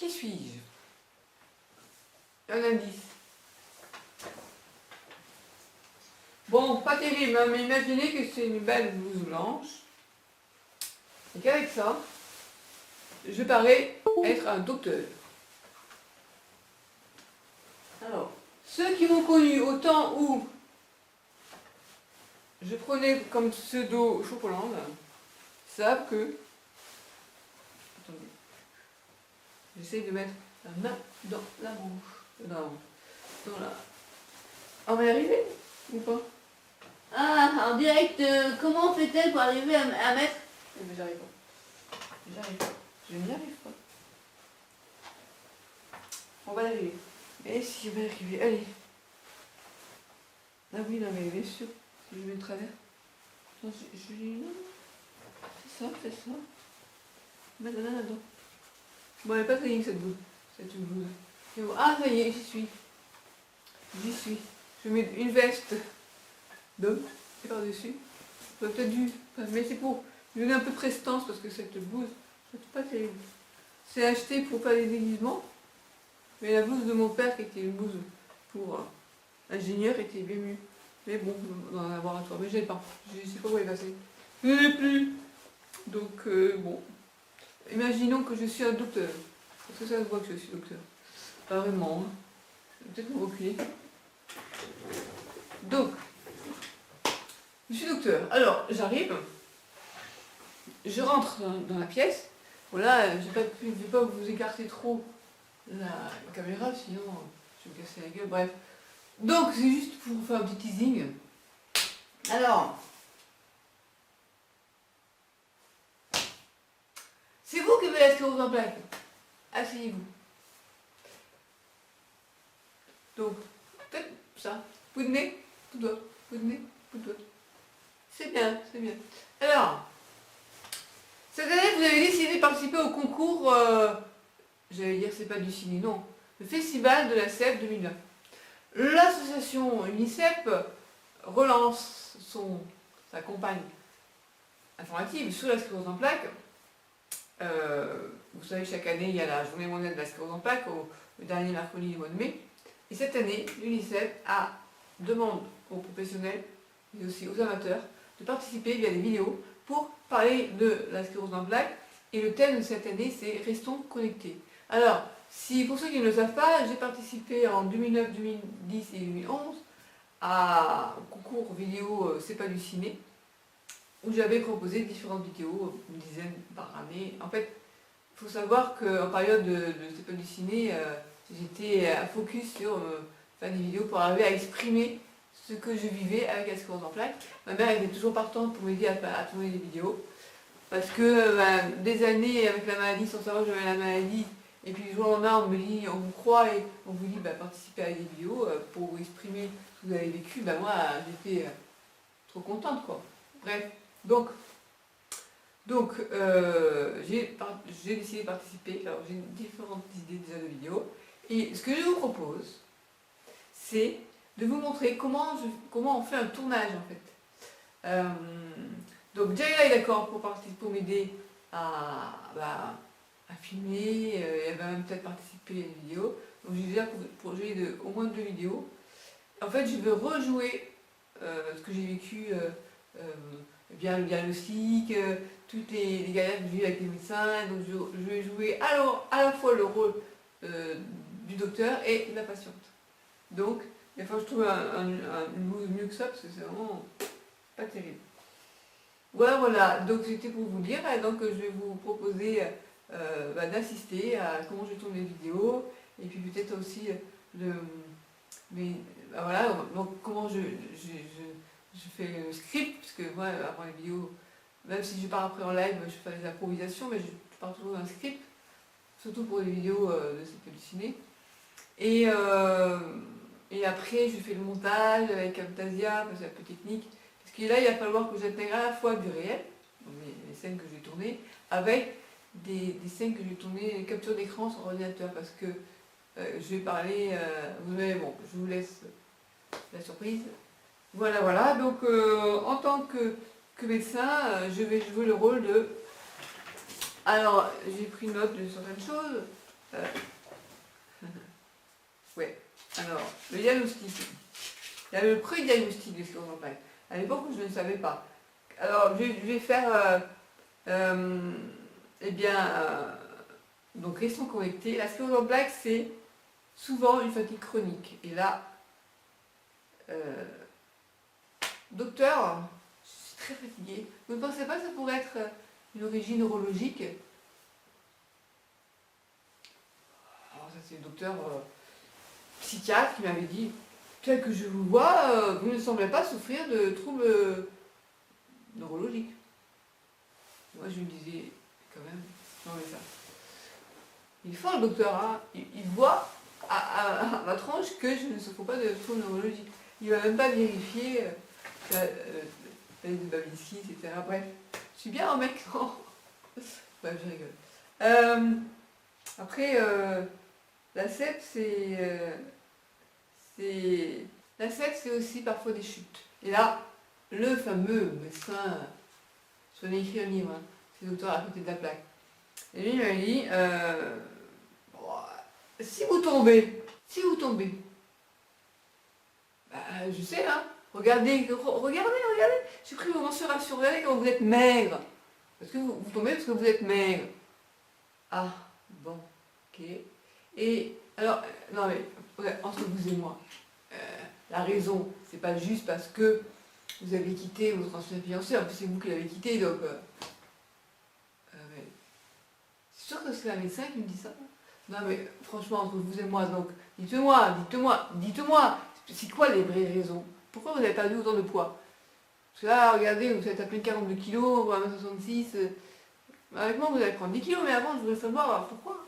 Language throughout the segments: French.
Qui suis-je? Un indice. Bon, pas terrible, hein, mais imaginez que c'est une belle blouse blanche. Et qu'avec ça, je parais être un docteur. Alors, ceux qui m'ont connu au temps où je prenais comme pseudo Chocolande savent que... Attendez. J'essaye de mettre la main dans la bouche. Dans la... On va y arriver ou pas? Ah, en direct, comment fait-elle pour arriver à mettre... Eh ben, j'arrive pas. J'arrive pas. Je n'y arrive pas. On va y arriver. Et si on va y arriver, allez. Ah oui, non mais bien sûr. Si je mets de travers. Non, non. C'est ça. Mettre la main là-dedans. Bon, elle n'est pas très ligne cette blouse. Cette blouse. Ah, ça y est, j'y suis. Je mets une veste d'homme et par-dessus. J'aurais peut-être dû. Mais c'est pour lui donner un peu de prestance parce que cette blouse, c'est pas terrible. C'est acheté pour faire des déguisements. Mais la blouse de mon père, qui était une blouse pour ingénieur, était bien mieux. Mais bon, dans un laboratoire. Mais je l'ai pas. Je ne sais pas où elle est passée. Je ne l'ai plus. Donc, bon. Imaginons que je suis un docteur. Parce que ça se voit que je suis docteur. Pas vraiment. Hein. Je vais peut-être me reculer. Donc, je suis docteur. Alors, j'arrive. Je rentre dans la pièce. Voilà, je ne vais pas vous écarter trop la caméra, sinon je vais me casser la gueule. Bref. Donc, c'est juste pour faire un petit teasing. Alors, c'est vous qui avez la sclérose en plaques. Asseyez-vous. Donc, faites ça. Coup de nez, coup de doigt, coup de nez, coup de doigt. C'est bien, c'est bien. Alors, cette année, vous avez décidé de participer au concours, j'allais dire c'est pas du ciné, non, le Festival de la Sève 2020. L'association UNICEF relance sa campagne informative sur la sclérose en plaques. Vous savez, chaque année, il y a la journée mondiale de la sclérose en plaques, le dernier mercredi du mois de mai. Et cette année, l'UNICEF demande aux professionnels, mais aussi aux amateurs, de participer via des vidéos pour parler de la sclérose en plaques. Et le thème de cette année, c'est « Restons connectés ». Alors, pour ceux qui ne le savent pas, j'ai participé en 2009, 2010 et 2011 au concours vidéo C'est pas du ciné, où j'avais proposé différentes vidéos, une dizaine par année. En fait, il faut savoir qu'en période de C'est pas du ciné, j'étais à focus sur faire des vidéos pour arriver à exprimer ce que je vivais avec la sclérose en plaques. Ma mère était toujours partante pour m'aider à tourner des vidéos. Parce que des années avec la maladie, sans savoir que j'avais la maladie, et puis du jour au lendemain, on me dit, on vous croit et on vous dit participez à des vidéos pour exprimer ce que vous avez vécu. Moi, j'étais trop contente, quoi. Bref, donc j'ai décidé de participer. Alors, j'ai différentes idées déjà de vidéos. Et ce que je vous propose, c'est de vous montrer comment on fait un tournage, en fait. Donc, Jaila est d'accord pour m'aider à filmer, elle va même peut-être participer à une vidéo. Donc, j'ai déjà un projet de au moins 2 vidéos. En fait, je veux rejouer ce que j'ai vécu, bien le diagnostic, toutes les galères que j'ai eues avec les médecins. Donc, je vais jouer alors à la fois le rôle du docteur et de la patiente. Donc, il va falloir que je trouve une blouse mieux que ça, parce que c'est vraiment pas terrible. Voilà, donc c'était pour vous dire, et donc je vais vous proposer d'assister à comment je tourne les vidéos, et puis peut-être aussi voilà, donc comment je fais le script, parce que moi, avant les vidéos, même si je pars après en live, je fais des improvisations, mais je pars toujours d'un script, surtout pour les vidéos de cette du ciné. Et après, je fais le montage avec Camtasia, parce que c'est un peu technique. Parce que là, il va falloir que j'intègre à la fois du réel, donc les scènes que j'ai tournées, avec des scènes que j'ai tournées, des captures d'écran sur ordinateur, parce que je vais parler, mais bon, je vous laisse la surprise. Voilà, donc en tant que médecin, je vais jouer le rôle de... Alors, j'ai pris note de certaines choses. Euh, ouais, alors, le diagnostic. Il y a le pré-diagnostic de sclérose en plaques. À l'époque, je ne savais pas. Alors, je vais faire, eh bien, donc restons connectés. La sclérose en plaques, c'est souvent une fatigue chronique. Et là, docteur, je suis très fatiguée. Vous ne pensez pas que ça pourrait être une origine neurologique? Alors ça, c'est le docteur psychiatre qui m'avait dit, tel que je vous vois, vous ne semblez pas souffrir de troubles neurologiques. Moi, je me disais, quand même, non mais ça. Il est fort le docteur, hein. Il voit à ma tranche que je ne souffre pas de troubles neurologiques. Il ne va même pas vérifier la de Babinski, etc. Bref, je suis bien un mec, non. Bref, je rigole. Après, la CEP, la CEP, c'est aussi parfois des chutes. Et là, le fameux médecin, je vais écrit un livre, hein, c'est le docteur à côté de la plaque. Et lui, il m'a dit, si vous tombez, bah, je sais, hein, regardez, j'ai pris vos mensurations, regardez quand vous êtes maigre. Parce que vous tombez parce que vous êtes maigre. Ah, bon, ok. Et alors, non mais, ouais, entre vous et moi, la raison, c'est pas juste parce que vous avez quitté votre ancien fiancé, en plus c'est vous qui l'avez quitté, donc... ouais. C'est sûr que c'est un médecin qui me dit ça. Non mais, franchement, entre vous et moi, donc, dites-moi, c'est quoi les vraies raisons? Pourquoi vous avez perdu autant de poids? Parce que là, regardez, vous êtes à plus de 42 kilos, 1m66, avec moi vous allez prendre 10 kilos, mais avant je voudrais savoir pourquoi.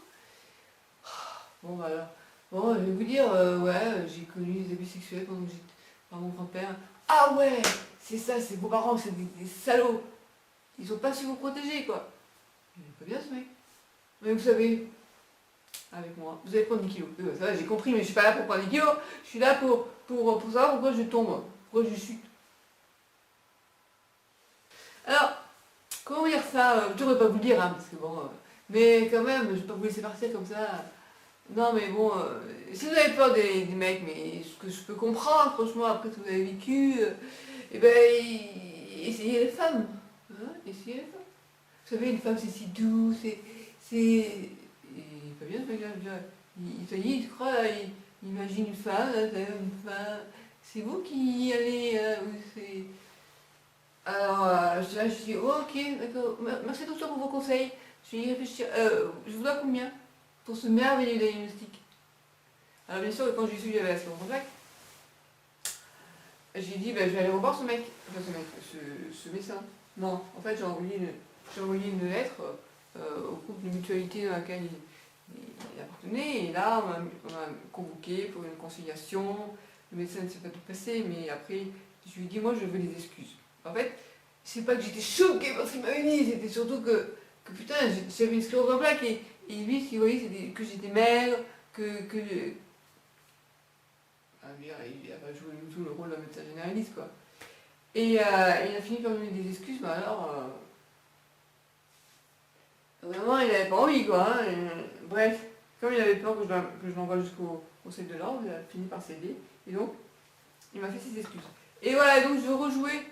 Bon voilà. Bon, je vais vous dire, ouais, j'ai connu les abus sexuels pendant que j'étais par mon grand-père. Ah ouais, c'est ça, c'est vos parents, c'est des salauds. Ils ont pas su vous protéger, quoi. Il est pas bien ce mec. Mais vous savez, avec moi, vous allez prendre 10 kilos. Ça va, j'ai compris, mais je suis pas là pour prendre 10 kilos, je suis là pour savoir pourquoi je tombe, pourquoi je chute. Alors, comment dire ça? Je ne devrais pas vous le dire, hein, parce que bon... mais quand même, je ne vais pas vous laisser partir comme ça. Non, mais bon, si vous avez peur des mecs, mais ce que je peux comprendre, franchement, après tout ce que vous avez vécu, eh ben, essayez les femmes. Hein, essayez les femmes. Vous savez, une femme, c'est si doux, c'est... Il est pas bien, ce mec-là, je dirais. Ça y est, il se croit, là, il imagine une femme, là, une femme. C'est vous qui allez... c'est... Alors, je dis, oh, ok, d'accord, merci docteur pour vos conseils. Je vais y réfléchir. Je vous dois combien pour ce merveilleux diagnostic? Alors, bien sûr, quand j'ai su que j'avais la sclérose en plaques, j'ai dit, ben, je vais aller revoir ce mec, enfin ce médecin. Non, en fait, j'ai envoyé une lettre au groupe de mutualité dans laquelle il appartenait, et là, on m'a convoqué pour une conciliation. Le médecin ne s'est pas tout passé, mais après, je lui ai dit, moi, je veux des excuses. En fait, c'est pas que j'étais choquée parce qu'il m'avait dit, c'était surtout que putain, j'avais une sclérose en plaques et lui, ce qu'il voyait, c'était que j'étais maigre, ah, il a pas joué du tout le rôle d'un médecin généraliste, quoi. Et il a fini par me donner des excuses, mais alors... vraiment, il avait pas envie, quoi. Hein, bref, comme il avait peur que je l'envoie jusqu'au Conseil de l'ordre, il a fini par céder. Et donc, il m'a fait ses excuses. Et voilà, donc je rejouais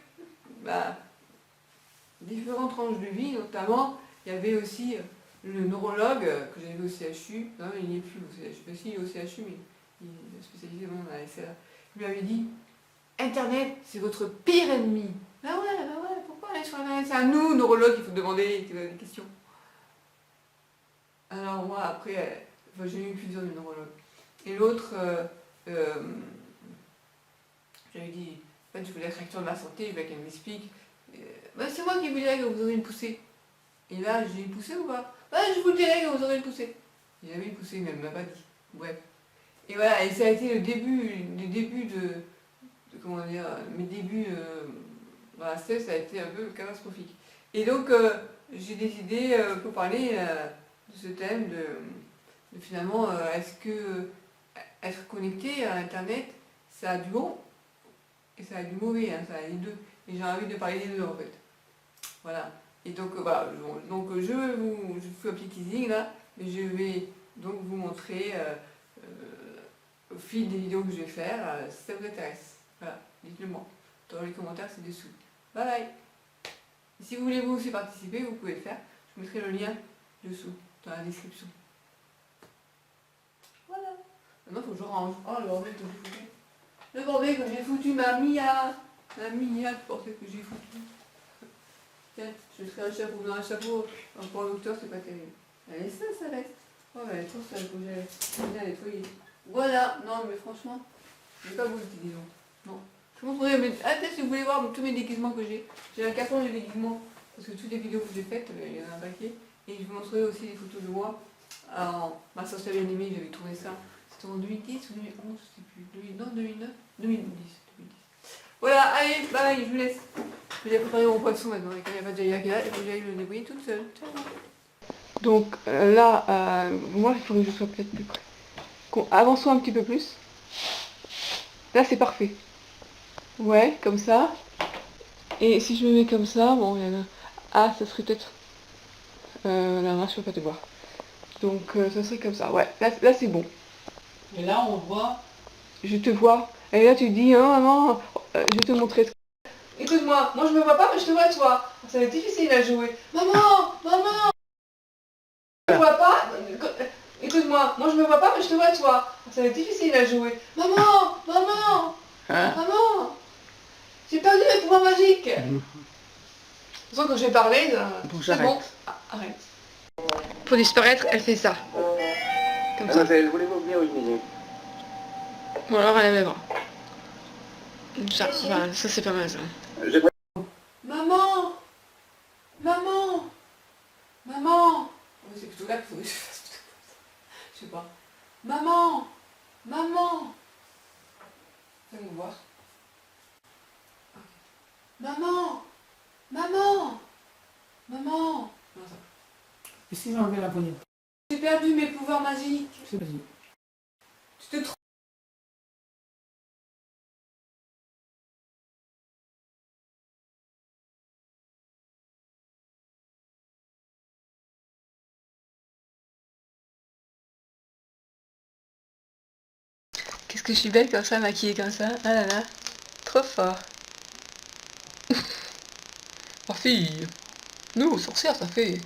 différentes tranches de vie, notamment, il y avait aussi le neurologue que j'avais au CHU, non, il n'y est plus au CHU, enfin, si, il est au CHU, mais il est spécialisé dans la SLA. Il lui avait dit, Internet, c'est votre pire ennemi. Bah ouais, pourquoi aller sur Internet? C'est à nous, neurologues, il faut demander des questions. Alors moi, après, enfin, j'ai eu plusieurs neurologues. Et l'autre, j'avais dit, en fait, je voulais être acteur de ma santé, je voulais qu'elle m'explique. Bah, c'est moi qui vous dirais que vous aurez une poussée. Et là, j'ai une poussée ou pas? Bah, je vous dirais que vous aurez une poussée. Il y avait une poussée, mais elle ne m'a pas dit. Bref. Et voilà, et ça a été le début de comment dire, mes débuts dans la CES, ça a été un peu catastrophique. Et donc, j'ai décidé, pour parler de ce thème, de finalement, est-ce que être connecté à Internet, ça a du bon et ça a du mauvais, hein, ça a les deux. Et j'ai envie de parler des deux en fait. Voilà. Et donc voilà, donc je fais un petit teasing là, mais je vais donc vous montrer au fil des vidéos que je vais faire si ça vous intéresse. Voilà, dites-le moi. Dans les commentaires ci-dessous. Bye bye. Et si vous voulez vous aussi participer, vous pouvez le faire. Je vous mettrai le lien dessous, dans la description. Voilà. Maintenant, il faut que je range. Oh, le bordel que j'ai foutu. Le bordel que j'ai foutu, ma Mia. La Mia, le bordel que j'ai foutu. Tiens, je ferai un chapeau. Non, un chapeau, pour un docteur, c'est pas terrible. Allez, ça reste. Oh, mais elle est trop sale, faut que j'aille bien nettoyer. Voilà. Non, mais franchement, j'ai pas bossé, disons. Non. Je vous montrerai, mais peut-être si vous voulez voir tous mes déguisements que j'ai. J'ai un carton de déguisements, parce que toutes les vidéos que j'ai faites, il y en a un paquet. Et je vous montrerai aussi des photos de moi. Alors, ma sorcière bien aimée, j'avais trouvé ça. C'était en 2010 ou 2011, je sais plus. Non, 2009 2010. Voilà, allez, bye, je vous laisse. Je vais préparer mon poisson maintenant, et quand il n'y a pas de Jaya qui est là, il faut que j'aille le débrouiller toute seule. Ciao. Donc là, moi il faudrait que je sois peut-être plus près. Avançons un petit peu plus. Là c'est parfait. Ouais, comme ça. Et si je me mets comme ça, bon, il y en a... Ah, ça serait peut-être... là, je peux pas te voir. Donc ça serait comme ça. Ouais, là c'est bon. Et là, on voit... Je te vois. Et là tu dis, hein, maman, je vais te montrer. Écoute-moi, moi je me vois pas, mais je te vois toi. Ça va être difficile à jouer. Maman, maman. Je te vois pas. Écoute-moi, moi je me vois pas, mais je te vois toi. Ça va être difficile à jouer. Maman, maman, Hein? maman. J'ai perdu mes pouvoirs magiques. De toute façon, quand je vais parler, Bon, c'est j'arrête. bon. Ah, arrête. Pour disparaître, elle fait ça. Comme ça. Mademoiselle, voulez-vous venir une minute? Ou alors elle a mes bras. Ça, enfin, ça c'est pas mal ça. J'aimerais... Maman, maman, maman. Oui, c'est plutôt là qu'il faut que je fasse plutôt comme ça. Je sais pas. Maman, maman. Fais-moi voir. Maman, maman, maman. Non, ça. Et si j'enlevais la poignée? J'ai perdu mes pouvoirs magiques. C'est vas-y. Tu te trompes. Qu'est-ce que je suis belle comme ça, maquillée comme ça. Ah là là, trop fort. Ma fille, nous, sorcières, ça fait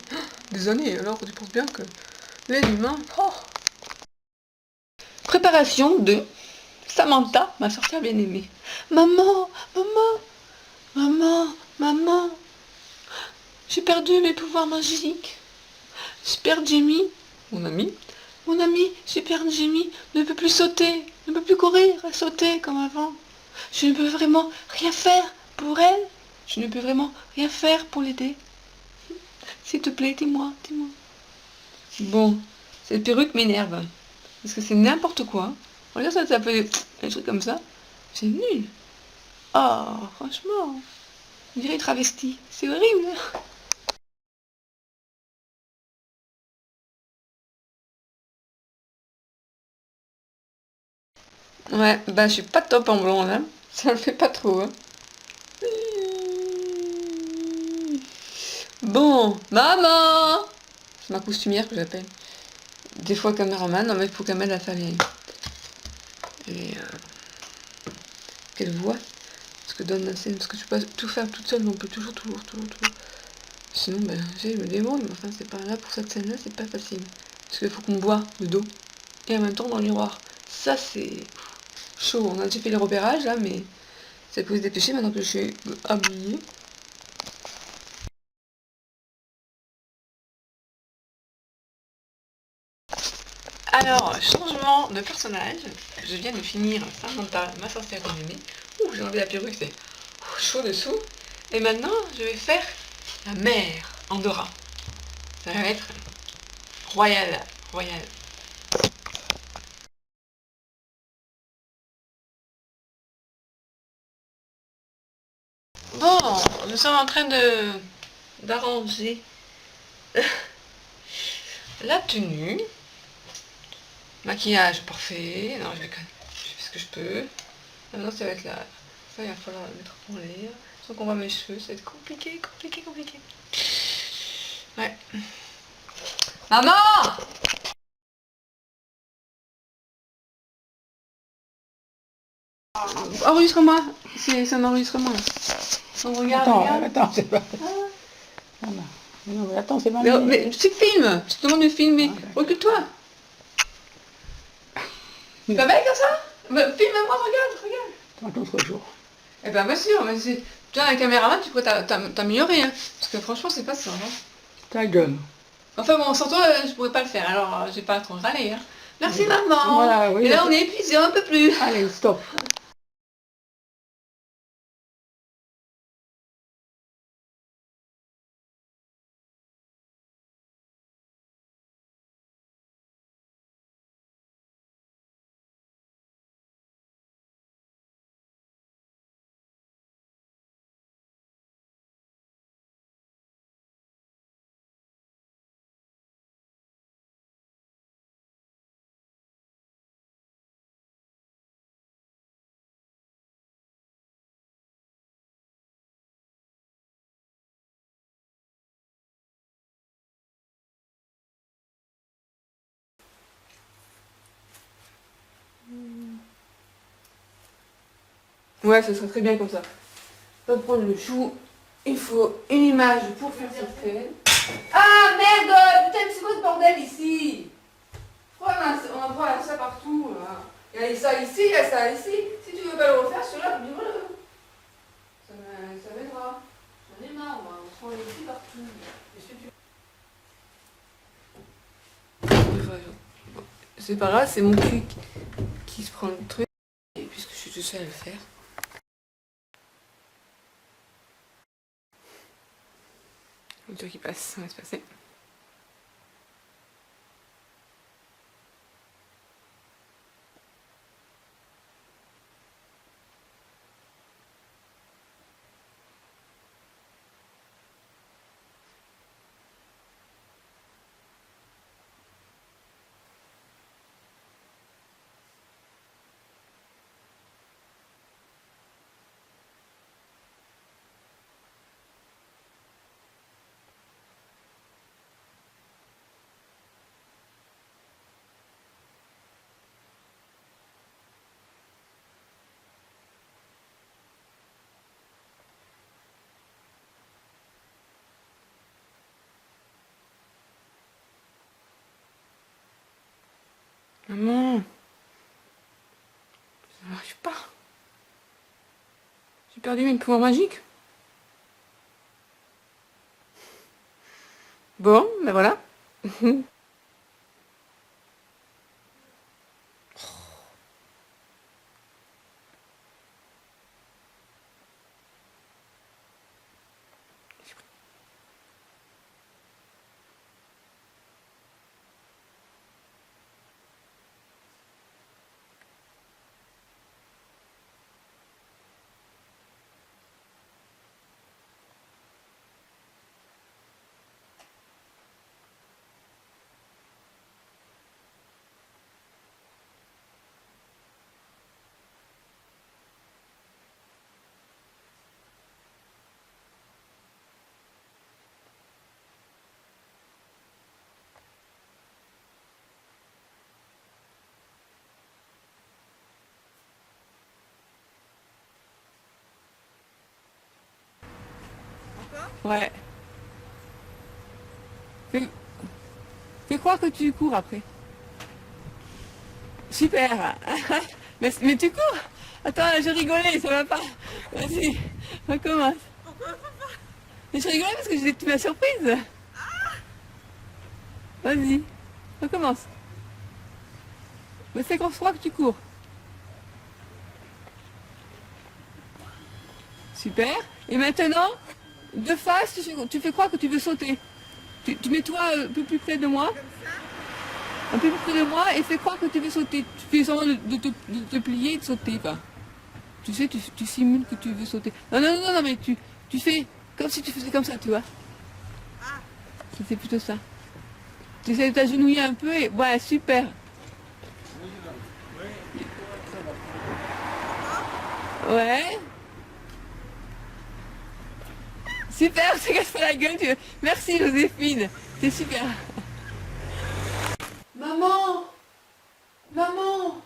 des années, alors tu penses bien que les humains... Oh. Préparation de Samantha, ma sorcière bien-aimée. Maman, maman, maman, maman. J'ai perdu mes pouvoirs magiques. Super Jamie, mon ami, Super Jamie ne peut plus sauter, ne peut plus courir et sauter comme avant. Je ne peux vraiment rien faire pour elle. Je ne peux vraiment rien faire pour l'aider. S'il te plaît, dis-moi, dis-moi. Bon, cette perruque m'énerve. Parce que c'est n'importe quoi. Regarde ça, ça fait un truc comme ça. C'est nul. Oh, franchement. On dirait travesti. C'est horrible. Ouais, bah je suis pas top en blond là. Ça le fait pas trop, hein. Bon, maman. C'est ma costumière que j'appelle. Des fois caméraman, non mais il faut qu'elle m'aide à faire les... Et qu'elle voit ce que donne la scène. Parce que tu peux pas tout faire toute seule, mais on peut toujours. Sinon, ben, je me débrouille, mais enfin, c'est pas là pour cette scène-là, c'est pas facile. Parce qu'il faut qu'on me voit de dos. Et en même temps dans le miroir. Ça, c'est chaud. On a déjà fait les repérages là, mais ça peut se dépêcher maintenant que je suis habillée. Alors, changement de personnage. Je viens de finir Samantha, ma sorcière bien-aimée. Ouh, j'ai enlevé la perruque, c'est chaud dessous. Et maintenant, je vais faire la mère Andorra. Ça va être royal, royal. Bon, nous sommes en train d'arranger la tenue. Maquillage parfait. Non, je fais ce que je peux. Maintenant, ça va être là. Ça, il va falloir la mettre en l'air. Sans qu'on voit mes cheveux, ça va être compliqué. Ouais. Maman! Enregistre-moi. C'est un enregistrement. On regarde, regarde. Attends, c'est pas... Voilà. Non, mais attends, c'est pas... Mais tu filmes. Je te demande de filmer. Recule-toi. C'est pas belle comme ça? Filme-moi, regarde. Attends, l'autre jour. Eh ben, bien sûr, mais c'est... Tu as un caméraman, tu pourrais t'améliorer, hein. Parce que franchement, c'est pas ça, hein. Ta gueule. Enfin bon, sans toi, je pourrais pas le faire, alors je vais pas trop râler, hein. Merci, Oui. maman. Voilà, oui, et là, on est épuisé, un peu plus. Allez, stop. Ouais, ce serait très bien comme ça. On va prendre le chou. Il faut une image pour faire cette scène. Ah merde! Putain, mais c'est quoi ce bordel ici? Pourquoi on en voit ça partout là? Il y a ça ici, il y a ça ici. Si tu veux pas le refaire, celui-là, dis-moi-le. Ça m'aidera. J'en ai marre, moi. On se prend les ici partout. C'est pas grave, c'est mon cul qui se prend le truc. Et puisque je suis tout seul à le faire. Le tour qui passe, ça va se passer. Maman, ça marche pas. J'ai perdu mes pouvoirs magiques. Bon, ben voilà. Ouais. Fais croire que tu cours après. Super. Mais tu cours. Attends, je rigolais, ça va pas. Vas-y, recommence. Mais je rigolais parce que j'ai ma surprise. Vas-y, recommence. Mais fais croire que tu cours. Super. Et maintenant, de face, tu fais croire que tu veux sauter. Tu mets-toi un peu plus près de moi. Un peu plus près de moi et fais croire que tu veux sauter. Tu fais semblant de te plier et de sauter. Pas. Tu sais, tu simules que tu veux sauter. Non, mais tu fais comme si tu faisais comme ça, tu vois. C'est plutôt ça. Tu essaies de t'agenouiller un peu et... Ouais, super. Ouais. Super, tu casses pas la gueule. Merci Joséphine. C'est super. Maman. Maman.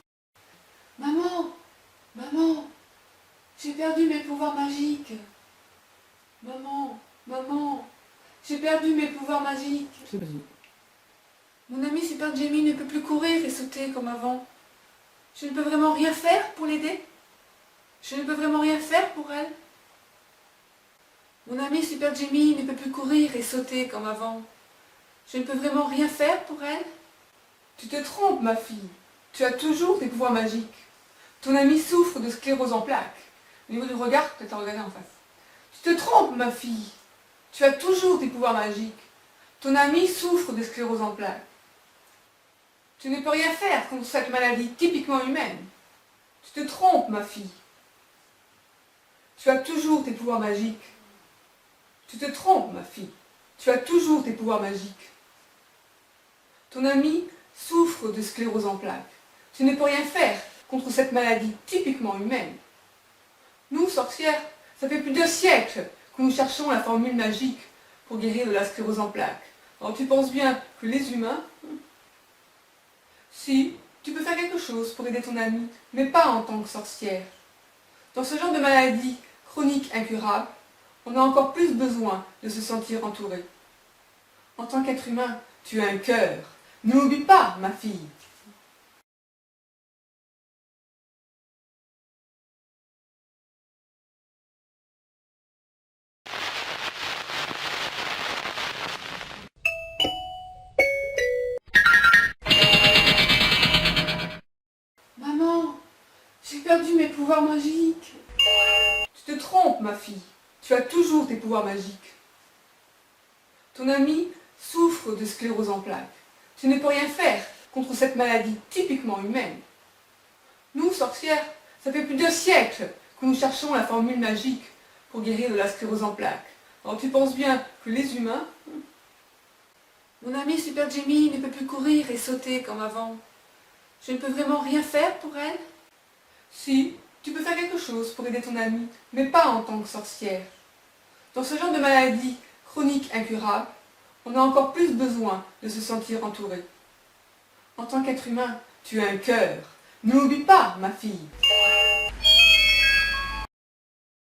Maman. Maman. perdu mes pouvoirs magiques. Maman, maman, j'ai perdu mes pouvoirs magiques. C'est vas-y. Mon ami Super Jamie ne peut plus courir et sauter comme avant. Je ne peux vraiment rien faire pour l'aider. Je ne peux vraiment rien faire pour elle. Mon ami Super Jamie ne peut plus courir et sauter comme avant. Je ne peux vraiment rien faire pour elle. Tu te trompes, ma fille. Tu as toujours tes pouvoirs magiques. Ton ami souffre de sclérose en plaques. Au niveau du regard, peut-être à regarder en face. Tu te trompes, ma fille. Tu as toujours tes pouvoirs magiques. Ton ami souffre de sclérose en plaques. Tu ne peux rien faire contre cette maladie typiquement humaine. Tu te trompes, ma fille. Tu as toujours tes pouvoirs magiques. Tu te trompes, ma fille. Tu as toujours tes pouvoirs magiques. Ton ami souffre de sclérose en plaques. Tu ne peux rien faire contre cette maladie typiquement humaine. Nous, sorcières, ça fait plus de siècles que nous cherchons la formule magique pour guérir de la sclérose en plaques. Alors tu penses bien que les humains... Si, tu peux faire quelque chose pour aider ton ami, mais pas en tant que sorcière. Dans ce genre de maladie chronique incurable, on a encore plus besoin de se sentir entouré. En tant qu'être humain, tu as un cœur. N'oublie pas, ma fille. Maman, j'ai perdu mes pouvoirs magiques. Tu te trompes, ma fille. Tu as toujours tes pouvoirs magiques. Ton ami souffre de sclérose en plaques. Tu ne peux rien faire contre cette maladie typiquement humaine. Nous, sorcières, ça fait plus de siècles que nous cherchons la formule magique pour guérir de la sclérose en plaques. Alors tu penses bien que les humains... Mon ami Super Jamie ne peut plus courir et sauter comme avant. Je ne peux vraiment rien faire pour elle. Si, tu peux faire quelque chose pour aider ton ami, mais pas en tant que sorcière. Dans ce genre de maladie chronique incurable, on a encore plus besoin de se sentir entouré. En tant qu'être humain, tu as un cœur. N'oublie pas, ma fille.